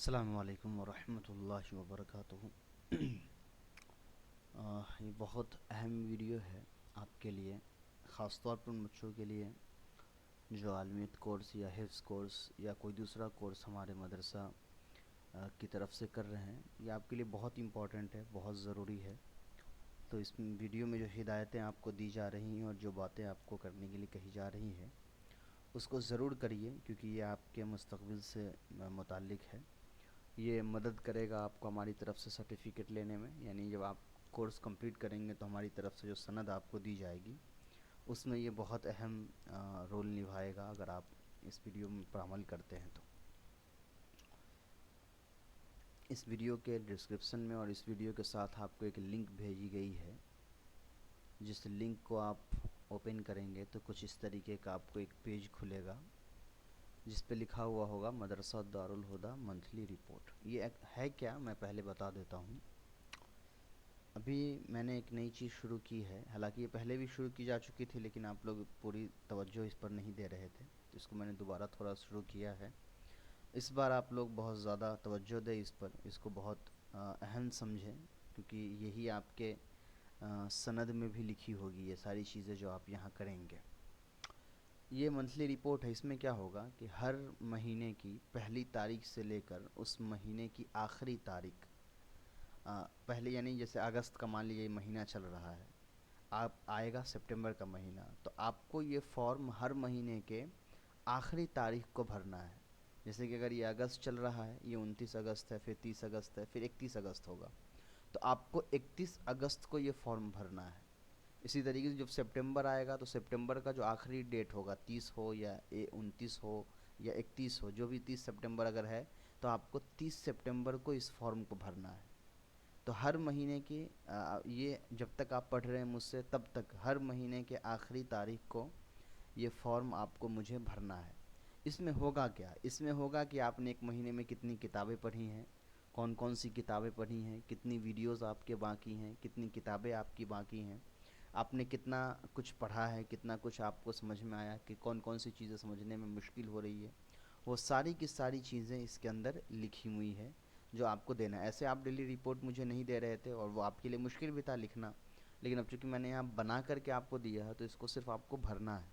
अस्सलामु अलैकुम वरहमतुल्लाहि वबरकातुहू। ये बहुत अहम वीडियो है आपके लिए, ख़ास तौर पर उन बच्चों के लिए जो आलमियत कोर्स या हिफ्ज़ कोर्स या कोई दूसरा कोर्स हमारे मदरसा की तरफ से कर रहे हैं। ये आपके लिए बहुत इम्पॉर्टेंट है, बहुत ज़रूरी है। तो इस वीडियो में जो हिदायतें आपको दी जा रही हैं और जो बातें आपको करने के लिए कही जा रही हैं उसको ज़रूर करिए, क्योंकि ये आपके मुस्तक़बिल से मुताल्लिक़ है। ये मदद करेगा आपको हमारी तरफ से सर्टिफिकेट लेने में, यानी जब आप कोर्स कंप्लीट करेंगे तो हमारी तरफ से जो सनद आपको दी जाएगी उसमें ये बहुत अहम रोल निभाएगा अगर आप इस वीडियो पर अमल करते हैं तो। इस वीडियो के डिस्क्रिप्शन में और इस वीडियो के साथ आपको एक लिंक भेजी गई है, जिस लिंक को आप ओपन करेंगे तो कुछ इस तरीके का आपको एक पेज खुलेगा जिस पे लिखा हुआ होगा मदरसा दारुल हुदा मंथली रिपोर्ट। ये है क्या, मैं पहले बता देता हूँ। अभी मैंने एक नई चीज़ शुरू की है, हालांकि ये पहले भी शुरू की जा चुकी थी लेकिन आप लोग पूरी तवज्जो इस पर नहीं दे रहे थे, तो इसको मैंने दोबारा थोड़ा शुरू किया है। इस बार आप लोग बहुत ज़्यादा तवज्जो दें इस पर, इसको बहुत अहम समझें, क्योंकि यही आपके सनद में भी लिखी होगी ये सारी चीज़ें जो आप यहाँ करेंगे। ये मंथली रिपोर्ट है। इसमें क्या होगा कि हर महीने की पहली तारीख से लेकर उस महीने की आखिरी तारीख, पहले यानी जैसे अगस्त का मान लीजिए महीना चल रहा है, आप आएगा सितंबर का महीना, तो आपको ये फॉर्म हर महीने के आखिरी तारीख को भरना है। जैसे कि अगर ये अगस्त चल रहा है, ये 29 अगस्त है, फिर 30 अगस्त है, फिर 31 अगस्त होगा, तो आपको 31 अगस्त को ये फॉर्म भरना है। इसी तरीके से जब सितंबर आएगा तो सितंबर का जो आखिरी डेट होगा, 30 हो या 29 हो या 31 हो, जो भी 30 सितंबर अगर है तो आपको 30 सितंबर को इस फॉर्म को भरना है। तो हर महीने की ये जब तक आप पढ़ रहे हैं मुझसे तब तक हर महीने के आखिरी तारीख को ये फॉर्म आपको मुझे भरना है। इसमें होगा क्या, इसमें होगा कि आपने एक महीने में कितनी किताबें पढ़ी हैं, कौन कौन सी किताबें पढ़ी हैं, कितनी वीडियोस आपके बाकी हैं, कितनी किताबें आपकी बाकी हैं, आपने कितना कुछ पढ़ा है, कितना कुछ आपको समझ में आया, कि कौन कौन सी चीज़ें समझने में मुश्किल हो रही है। वो सारी की सारी चीज़ें इसके अंदर लिखी हुई है जो आपको देना है। ऐसे आप डेली रिपोर्ट मुझे नहीं दे रहे थे और वो आपके लिए मुश्किल भी था लिखना, लेकिन अब चूँकि मैंने यहाँ बना करके आपको दिया है तो इसको सिर्फ आपको भरना है।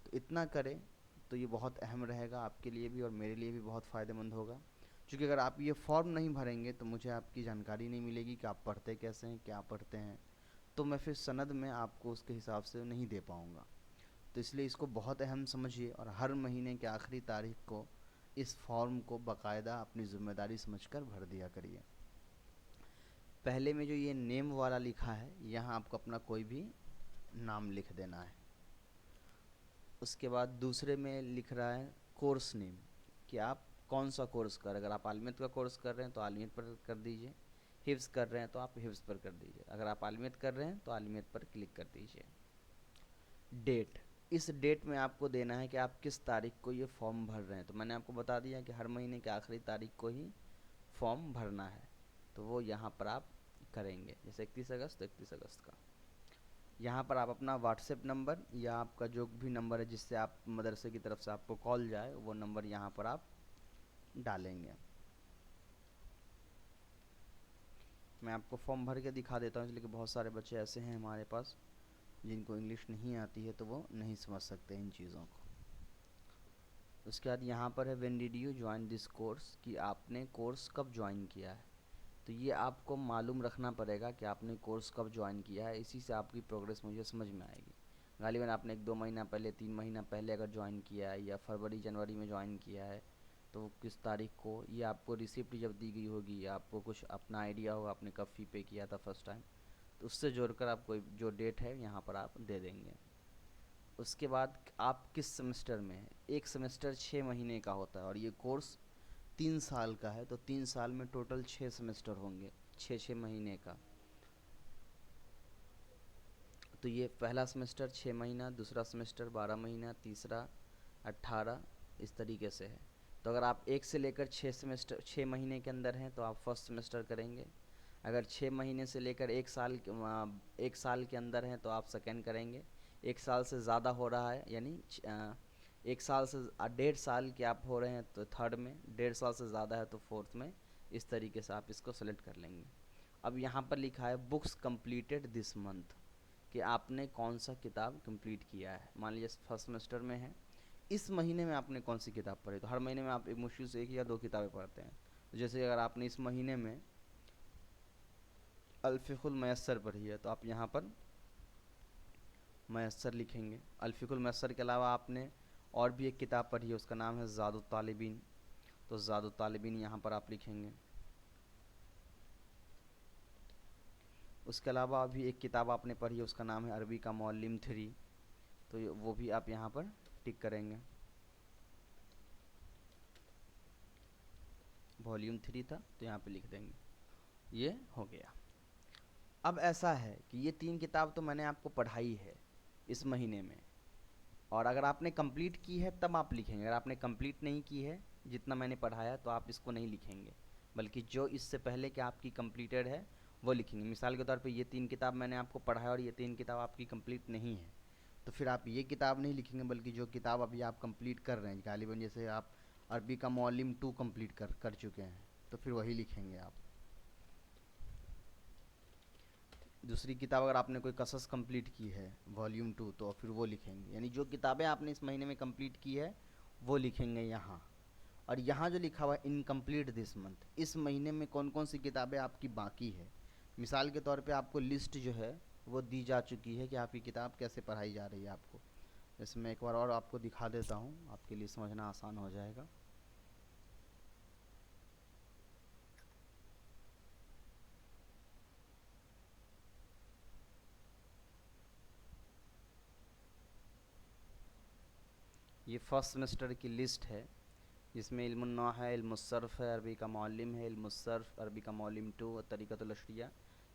तो इतना करें तो ये बहुत अहम रहेगा आपके लिए भी और मेरे लिए भी बहुत फ़ायदेमंद होगा। क्योंकि अगर आप ये फॉर्म नहीं भरेंगे तो मुझे आपकी जानकारी नहीं मिलेगी कि आप पढ़ते कैसे हैं, क्या पढ़ते हैं, तो मैं फिर सनद में आपको उसके हिसाब से नहीं दे पाऊँगा। तो इसलिए इसको बहुत अहम समझिए और हर महीने के आखिरी तारीख को इस फॉर्म को बाकायदा अपनी ज़िम्मेदारी समझकर भर दिया करिए। पहले में जो ये नेम वाला लिखा है, यहाँ आपको अपना कोई भी नाम लिख देना है। उसके बाद दूसरे में लिख रहा है कोर्स नेम, कि आप कौन सा कोर्स कर, अगर आप आलमियत का कोर्स कर रहे हैं तो आलमियत पर कर दीजिए, हिफ्ज़ कर रहे हैं तो आप हिफ्ज़ पर कर दीजिए, अगर आप आलमियत कर रहे हैं तो आलमियत पर क्लिक कर दीजिए। डेट, इस डेट में आपको देना है कि आप किस तारीख को ये फॉर्म भर रहे हैं। तो मैंने आपको बता दिया कि हर महीने की आखिरी तारीख को ही फॉर्म भरना है, तो वो यहाँ पर आप करेंगे। जैसे 31 अगस्त तो 31 अगस्त का। यहाँ पर आप अपना व्हाट्सएप नंबर या आपका जो भी नंबर है जिससे आप मदरसे की तरफ से आपको कॉल जाए, वो नंबर यहाँ पर आप डालेंगे। मैं आपको फॉर्म भर के दिखा देता हूँ, इसलिए कि बहुत सारे बच्चे ऐसे हैं हमारे पास जिनको इंग्लिश नहीं आती है, तो वो नहीं समझ सकते इन चीज़ों को। उसके बाद यहाँ पर है when did you join this course, कि आपने कोर्स कब ज्वाइन किया है। तो ये आपको मालूम रखना पड़ेगा कि आपने कोर्स कब ज्वाइन किया है, इसी से आपकी प्रोग्रेस मुझे समझ में आएगी। गालिबन आपने 1-2 महीना पहले, 3 महीना पहले अगर ज्वाइन किया है या फरवरी जनवरी में ज्वाइन किया है, तो किस तारीख को, ये आपको रिसिप्ट जब दी गई होगी, आपको कुछ अपना आइडिया होगा आपने कब फ़ी पे किया था फर्स्ट टाइम, तो उससे जोड़कर आपको जो डेट है यहाँ पर आप दे देंगे। उसके बाद आप किस सेमेस्टर में हैं। एक सेमेस्टर 6 महीने का होता है और ये कोर्स 3 साल का है, तो 3 साल में टोटल 6 सेमेस्टर होंगे, 6-6 महीने का। तो ये पहला सेमेस्टर 6 महीना, दूसरा सेमेस्टर 12 महीना, तीसरा 18, इस तरीके से है। तो अगर आप 1 से लेकर 6 सेमेस्टर 6 महीने के अंदर हैं तो आप फर्स्ट सेमेस्टर करेंगे। अगर 6 महीने से लेकर 1 साल के अंदर हैं तो आप सेकेंड करेंगे। 1 साल से ज़्यादा हो रहा है, यानी 1 साल से 1.5 साल के आप हो रहे हैं तो थर्ड में, 1.5 साल से ज़्यादा है तो फोर्थ में। इस तरीके से आप इसको सेलेक्ट कर लेंगे। अब यहाँ पर लिखा है बुक्स कंप्लीटेड दिस मंथ, कि आपने कौन सा किताब कंप्लीट किया है। मान लीजिए फर्स्ट सेमेस्टर में है, इस महीने में आपने कौन सी किताब पढ़ी। तो हर महीने में आप एक मुश्किल से 1 या 2 किताबें पढ़ते हैं। तो जैसे अगर आपने इस महीने में अल्फ़िक़ुल मयस्सर पढ़ी है तो आप यहाँ पर मयस्सर लिखेंगे। अल्फ़िक़ुल मयस्सर के अलावा आपने और भी एक किताब पढ़ी है, उसका नाम है ज़ादुत तालिबीन, तो ज़ादुत तालिबीन यहाँ पर आप लिखेंगे। उसके अलावा अभी एक किताब आपने पढ़ी है, उसका नाम है अरबी का मुअल्लिम 3, तो वो भी आप यहाँ पर टिक करेंगे। वॉल्यूम 3 था तो यहाँ पे लिख देंगे। ये हो गया। अब ऐसा है कि ये 3 किताब तो मैंने आपको पढ़ाई है इस महीने में, और अगर आपने कंप्लीट की है तब आप लिखेंगे। अगर आपने कंप्लीट नहीं की है जितना मैंने पढ़ाया तो आप इसको नहीं लिखेंगे, बल्कि जो इससे पहले कि आपकी कंप्लीटेड है वो लिखेंगे। मिसाल के तौर पे ये 3 किताब मैंने आपको पढ़ाया और ये 3 किताब आपकी कंप्लीट नहीं है, तो फिर आप ये किताब नहीं लिखेंगे, बल्कि जो किताब अभी आप कंप्लीट कर रहे हैं, गालिबन जैसे आप अरबी का मुअल्लिम 2 कंप्लीट कर चुके हैं तो फिर वही लिखेंगे आप। दूसरी किताब अगर आपने कोई कसस कंप्लीट की है वॉल्यूम 2 तो फिर वो लिखेंगे। यानी जो किताबें आपने इस महीने में कंप्लीट की है वो लिखेंगे यहाँ। और यहाँ जो लिखा हुआ है इनकम्प्लीट दिस मंथ, इस महीने में कौन कौन सी किताबें आपकी बाकी है। मिसाल के तौर पे आपको लिस्ट जो है वो दी जा चुकी है कि आपकी किताब कैसे पढ़ाई जा रही है आपको। जैसे मैं एक बार और आपको दिखा देता हूँ, आपके लिए समझना आसान हो जाएगा। ये फर्स्ट सेमेस्टर की लिस्ट है जिसमें इल्मुन्नहव है, इल्मुस्सर्फ़ है, अरबी का मुअल्लिम है, इल्मुस्सर्फ़, अरबी का मुअल्लिम 2 और तरीक़तुल अशरिया,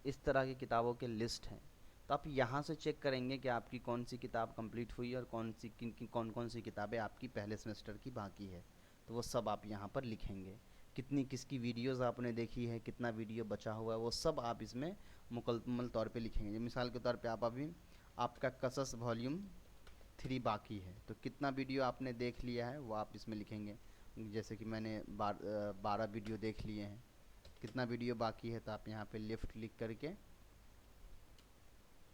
इस तरह की किताबों के लिस्ट हैं। तो आप यहाँ से चेक करेंगे कि आपकी कौन सी किताब कंप्लीट हुई है और कौन कौन सी किताबें आपकी पहले सेमेस्टर की बाकी है, तो वो सब आप यहाँ पर लिखेंगे। कितनी किसकी वीडियोज़ आपने देखी है, कितना वीडियो बचा हुआ है, वो सब आप इसमें मुकम्मल तौर पे लिखेंगे। मिसाल के तौर पे आप अभी आपका कसस वॉल्यूम 3 बाकी है तो कितना वीडियो आपने देख लिया है वो आप इसमें लिखेंगे। जैसे कि मैंने 12 वीडियो देख लिए हैं, कितना वीडियो बाकी है तो आप यहाँ पे लेफ़्ट क्लिक करके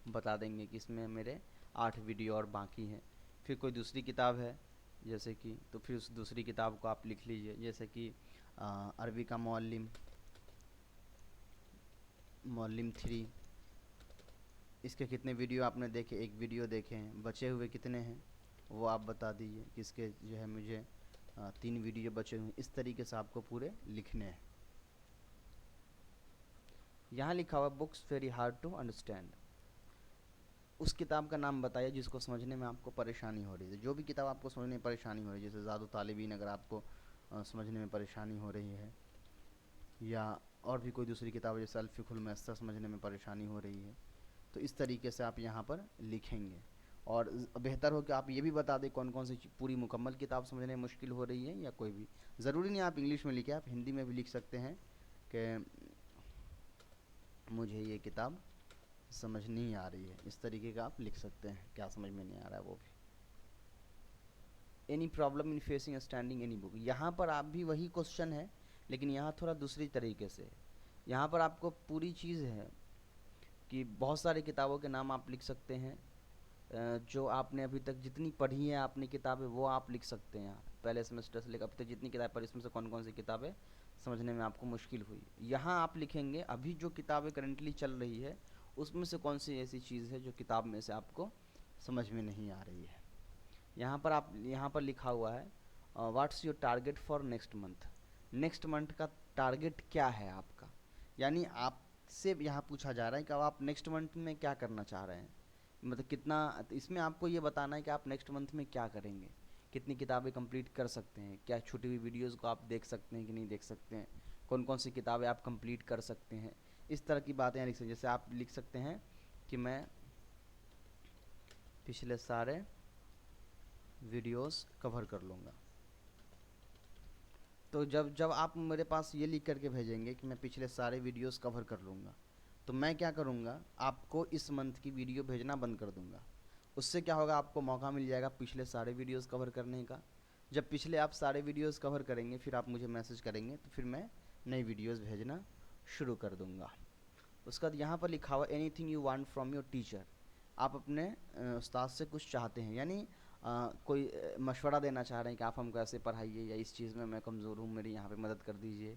बता देंगे कि इसमें मेरे 8 वीडियो और बाकी हैं। फिर कोई दूसरी किताब है जैसे कि, तो फिर उस दूसरी किताब को आप लिख लीजिए। जैसे कि अरबी का मुअल्लिम 3, इसके कितने वीडियो आपने देखे, 1 वीडियो देखे हैं, बचे हुए कितने हैं वो आप बता दीजिए कि इसके जो है मुझे 3 वीडियो बचे हुए हैं। इस तरीके से आपको पूरे लिखने हैं। यहाँ लिखा हुआ books very hard to understand, उस किताब का नाम बताइए जिसको समझने में आपको परेशानी हो रही है। जो भी किताब आपको समझने में परेशानी हो रही है, जैसे ज़ादुत तालिबीन अगर आपको समझने में परेशानी हो रही है, या और भी कोई दूसरी किताब जैसे अल्फ़िक़ुल मयस्सर समझने में परेशानी हो रही है, तो इस तरीके से आप यहाँ पर लिखेंगे। और बेहतर हो कि आप ये भी बता दें कौन कौन सी पूरी मुकम्मल किताब समझने में मुश्किल हो रही है, या कोई भी। ज़रूरी नहीं आप इंग्लिश में लिखें, आप हिंदी में भी लिख सकते हैं कि मुझे ये किताब समझ नहीं आ रही है, इस तरीके का आप लिख सकते हैं, क्या समझ में नहीं आ रहा है वो भी। Any problem in facing standing any book, यहाँ पर आप भी वही क्वेश्चन है लेकिन यहाँ थोड़ा दूसरी तरीके से। यहाँ पर आपको पूरी चीज़ है कि बहुत सारी किताबों के नाम आप लिख सकते हैं, जो आपने अभी तक जितनी पढ़ी हैं आपने किताबें वो आप लिख सकते हैं। पहले सेमेस्टर से लेकर अब तक जितनी किताबें पढ़ी इसमें से कौन कौन सी किताबें समझने में आपको मुश्किल हुई। यहाँ आप लिखेंगे अभी जो किताबें करंटली चल रही है उसमें से कौन सी ऐसी चीज़ है जो किताब में से आपको समझ में नहीं आ रही है। यहाँ पर लिखा हुआ है what's your target for next month, next month का टारगेट क्या है आपका। यानी आपसे यहाँ पूछा जा रहा है कि अब आप नेक्स्ट मंथ में क्या करना चाह रहे हैं, मतलब कितना, इसमें आपको ये बताना है कि आप नेक्स्ट मंथ में क्या करेंगे, कितनी किताबें कंप्लीट कर सकते हैं, क्या छूटी हुई वीडियोज़ को आप देख सकते हैं कि नहीं देख सकते हैं, कौन कौन सी किताबें आप कंप्लीट कर सकते हैं। इस तरह की बातें लिख सकते हैं। जैसे आप लिख सकते हैं कि मैं पिछले सारे वीडियोस कवर कर लूँगा। तो जब आप मेरे पास ये लिख करके भेजेंगे कि मैं पिछले सारे वीडियोस कवर कर लूँगा, तो मैं क्या करूँगा, आपको इस मंथ की वीडियो भेजना बंद कर दूँगा। उससे क्या होगा, आपको मौका मिल जाएगा पिछले सारे वीडियोस कवर करने का। जब पिछले आप सारे वीडियोस कवर करेंगे फिर आप मुझे मैसेज करेंगे तो फिर मैं नई वीडियोस भेजना शुरू कर दूंगा। उसके बाद यहाँ पर लिखा हुआ anything you want from your teacher. आप अपने उस्ताद से कुछ चाहते हैं, यानी कोई मशवरा देना चाह रहे हैं कि आप हमको ऐसे पढ़ाइए, या इस चीज़ में मैं कमज़ोर हूँ, मेरी यहाँ पे मदद कर दीजिए,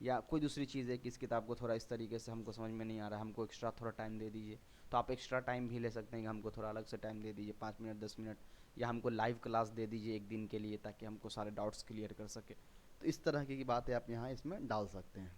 या कोई दूसरी चीज़ है कि इस किताब को थोड़ा इस तरीके से हमको समझ में नहीं आ रहा है, हमको एक्स्ट्रा थोड़ा टाइम दे दीजिए। तो आप एक्स्ट्रा टाइम भी ले सकते हैं कि हमको थोड़ा अलग से टाइम दे दीजिए, 5 मिनट 10 मिनट, या हमको लाइव क्लास दे दीजिए एक दिन के लिए ताकि हमको सारे डाउट्स क्लियर कर सके। तो इस तरह की बातें आप यहाँ इसमें डाल सकते हैं।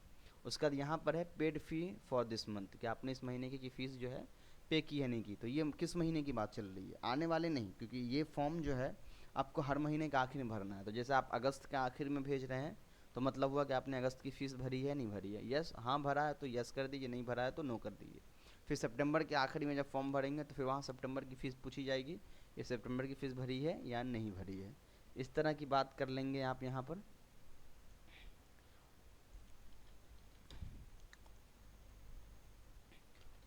उसके बाद यहाँ पर है paid fee for this month, कि आपने इस महीने की फ़ीस जो है पे की है नहीं की। तो ये किस महीने की बात चल रही है, आने वाले नहीं, क्योंकि ये फॉर्म जो है आपको हर महीने के आखिर में भरना है। तो जैसे आप अगस्त के आखिर में भेज रहे हैं तो मतलब हुआ कि आपने अगस्त की फ़ीस भरी है नहीं भरी है। यस हाँ भरा है तो यस कर दीजिए, नहीं भरा है तो नो कर दीजिए। फिर सितंबर के आखिरी में जब फॉर्म भरेंगे तो फिर वहाँ सितंबर की फ़ीस पूछी जाएगी, ये सितंबर की फ़ीस भरी है या नहीं भरी है। इस तरह की बात कर लेंगे आप यहाँ पर।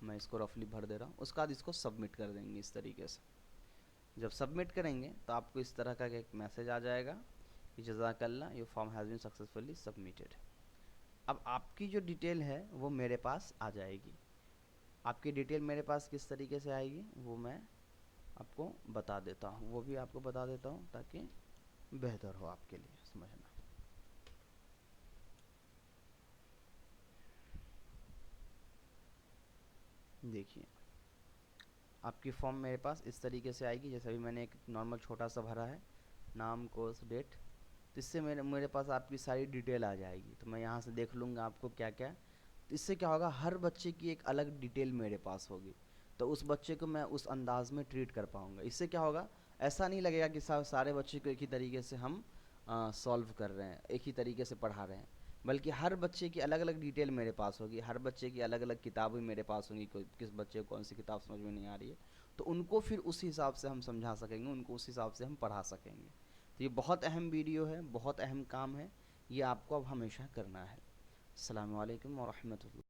मैं इसको रफली भर दे रहा हूँ। उसके बाद इसको सबमिट कर देंगे इस तरीके से। जब सबमिट करेंगे तो आपको इस तरह का एक मैसेज आ जाएगा कि जज़ाकल्लाह your form has been successfully submitted. अब आपकी जो डिटेल है वो मेरे पास आ जाएगी। आपकी डिटेल मेरे पास किस तरीके से आएगी वो मैं आपको बता देता हूँ, वो भी आपको बता देता हूँ ताकि बेहतर हो आपके लिए समझना। देखिए आपकी फॉर्म मेरे पास इस तरीके से आएगी, जैसे अभी मैंने एक नॉर्मल छोटा सा भरा है, नाम कोर्स डेट। तो इससे मेरे पास आपकी सारी डिटेल आ जाएगी। तो मैं यहाँ से देख लूँगा आपको क्या क्या। तो इससे क्या होगा, हर बच्चे की एक अलग डिटेल मेरे पास होगी, तो उस बच्चे को मैं उस अंदाज में ट्रीट कर पाऊँगा। इससे क्या होगा, ऐसा नहीं लगेगा कि सारे बच्चे को एक ही तरीके से हम सॉल्व कर रहे हैं, एक ही तरीके से पढ़ा रहे हैं, बल्कि हर बच्चे की अलग अलग डिटेल मेरे पास होगी, हर बच्चे की अलग अलग किताबें मेरे पास होंगी। कोई किस बच्चे को कौन सी किताब समझ में नहीं आ रही है तो उनको फिर उस हिसाब से हम समझा सकेंगे, उनको उस हिसाब से हम पढ़ा सकेंगे। तो ये बहुत अहम वीडियो है, बहुत अहम काम है, ये आपको अब हमेशा करना है। अस्सलामु अलैकुम व रहमतुल्लाह।